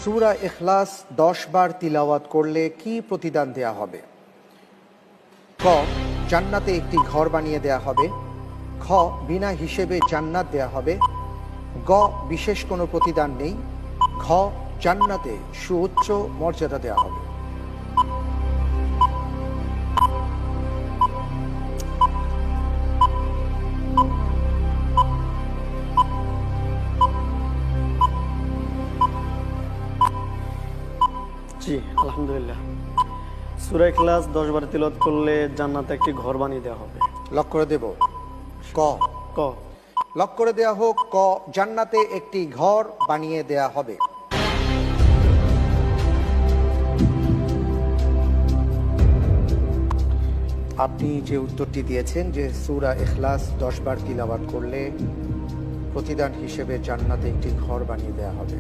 সূরা ইখলাস 10 বার তিলাওয়াত করলে কি প্রতিদান দেয়া হবে? ক, জান্নাতে একটি ঘর বানিয়ে দেয়া হবে। খ, বিনা হিসেবে জান্নাত দেয়া হবে। গ, বিশেষ কোনো প্রতিদান নেই। ঘ, জান্নাতে সুউচ্চ মর্যাদা দেয়া হবে। জি, আলহামদুলিল্লাহ। সূরা ইখলাস 10 বার তিলাওয়াত করলে জান্নাতে একটি ঘর বানিয়ে দেওয়া হবে। লক করে দেব। ক, ক। লক করে দেয়া হোক। ক, জান্নাতে একটি ঘর বানিয়ে দেয়া হবে। আপনি যে উত্তরটি দিয়েছেন যে সূরা ইখলাস 10 বার তিলাওয়াত করলে প্রতিদান হিসেবে জান্নাতে একটি ঘর বানিয়ে দেয়া হবে,